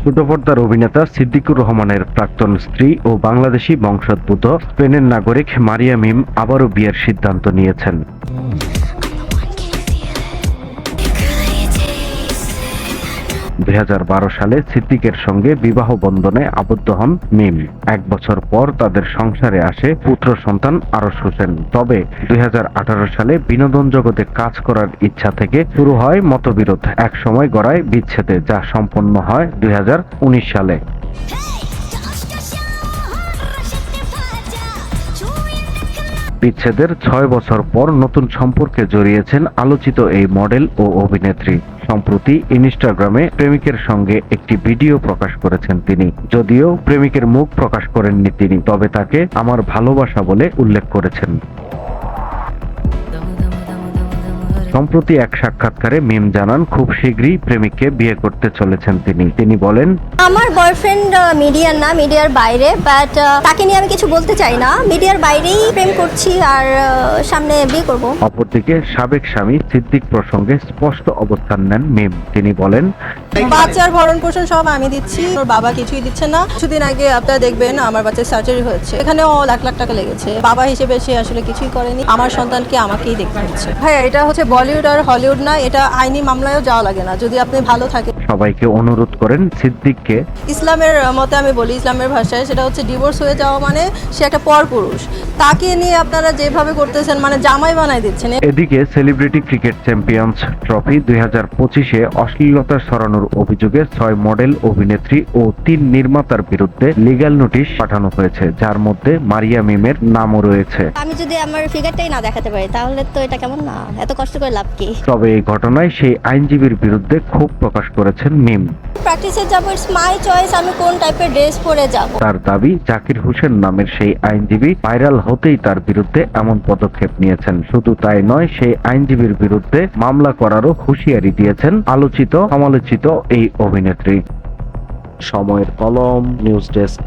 ছোট পর্দার অভিনেতা সিদ্দিকুর রহমানের প্রাক্তন স্ত্রী ও বাংলাদেশি বংশোদ্ভূত স্পেনের নাগরিক মারিয়া মিম আবারও বিয়ের সিদ্ধান্ত নিয়েছেন। 2012 সালে সিদ্দিকের সঙ্গে বিবাহ বন্ধনে আবদ্ধ হন মিম। 1 বছর পর তাদের সংসারে আসে পুত্র সন্তান আরশ হোসেন। তবে 2018 সালে বিনোদন জগতে কাজ করার ইচ্ছা থেকে শুরু হয় মতবিরোধ। এক সময় গড়ায় বিচ্ছেদে, যা সম্পন্ন হয় 2019 সালে। বিচ্ছেদের 6 বছর পর নতুন সম্পর্কে জড়িয়েছেন আলোচিত এই মডেল ও অভিনেত্রী। সম্প্রতি ইনস্টাগ্রামে প্রেমিকের সঙ্গে একটি ভিডিও প্রকাশ করেছেন তিনি। যদিও প্রেমিকের মুখ প্রকাশ করেননি তিনি, তবে তাকে আমার ভালোবাসা বলে উল্লেখ করেছেন। সম্প্রতি এক সাক্ষাৎকারে মিম জানান খুব শীঘ্রই প্রেমিককে বিয়ে করতে চলেছেন তিনি বলেন, আমার বয়ফ্রেন্ড মিডিয়ার না, মিডিয়ার বাইরে, বাট তাকে নিয়ে আমি কিছু বলতে চাই না। মিডিয়ার বাইরেই প্রেম করছি আর সামনে বিয়ে করব। অপরদিকে সাবেক স্বামী সিদ্দিক প্রসঙ্গে স্পষ্ট অবস্থান নেন মিম। তিনি বলেন, বাচ্চার ভরণ পোষণ সব আমি দিচ্ছি, ওর বাবা কিছুই দিচ্ছে না। কিছুদিন আগে আপনারা দেখবেন আমার বাচ্চার সার্জারি হয়েছে, এখানেও লাখ লাখ টাকা লেগেছে। বাবা হিসেবে সে আসলে কিছুই করেনি। আমার সন্তানকে আমাকেই দেখতে হচ্ছে। ভাই, এটা হচ্ছে বলিউড আর হলিউড না, এটা আইনি মামলায়ও যাওয়া লাগে না যদি আপনি ভালো থাকেন। সবাইকে অনুরোধ করেন সিদ্দিককে ইসলামের মতে আমি বলি, ইসলামের ভাষায় সেটা হচ্ছে ডিভোর্স হয়ে যাওয়া মানে সে একটা পরপুরুষ। তাকে নিয়ে আপনারা যেভাবে করতেছেন, মানে জামাই বানাই দিচ্ছেন। এদিকে সেলিব্রিটি ক্রিকেট চ্যাম্পিয়ন্স ট্রফি 2025-এ অশ্লীলতা ছড়ানোর অভিযোগে 6 মডেল, অভিনেত্রী ও 3 নির্মাতার বিরুদ্ধে লিগ্যাল নোটিশ পাঠানো হয়েছে, যার মধ্যে মারিয়া মিমের নামও রয়েছে। আমি যদি আমার ফিগারটাই না দেখাতে পারি তাহলে তো এটা কেমন না, এত কষ্ট করে লাভ কি? তবে এই ঘটনায় সেই আইনজীবীর বিরুদ্ধে ক্ষোভ প্রকাশ করেছেন মিম। প্র্যাকটিসে যাব, ইটস মাই চয়েস, আমি কোন টাইপের ড্রেস পরে যাব। তার দাবি, জাকির হোসেন নামের সেই আইনজীবী ভাইরাল হতেই তার বিরুদ্ধে এমন পদক্ষেপ নিয়েছেন। শুধু তাই নয়, সেই আইনজীবীর বিরুদ্ধে মামলা করারও হুঁশিয়ারি দিয়েছেন আলোচিত সমালোচিত এই অভিনেত্রী। সময়ের কলম, নিউজ ডেস্ক।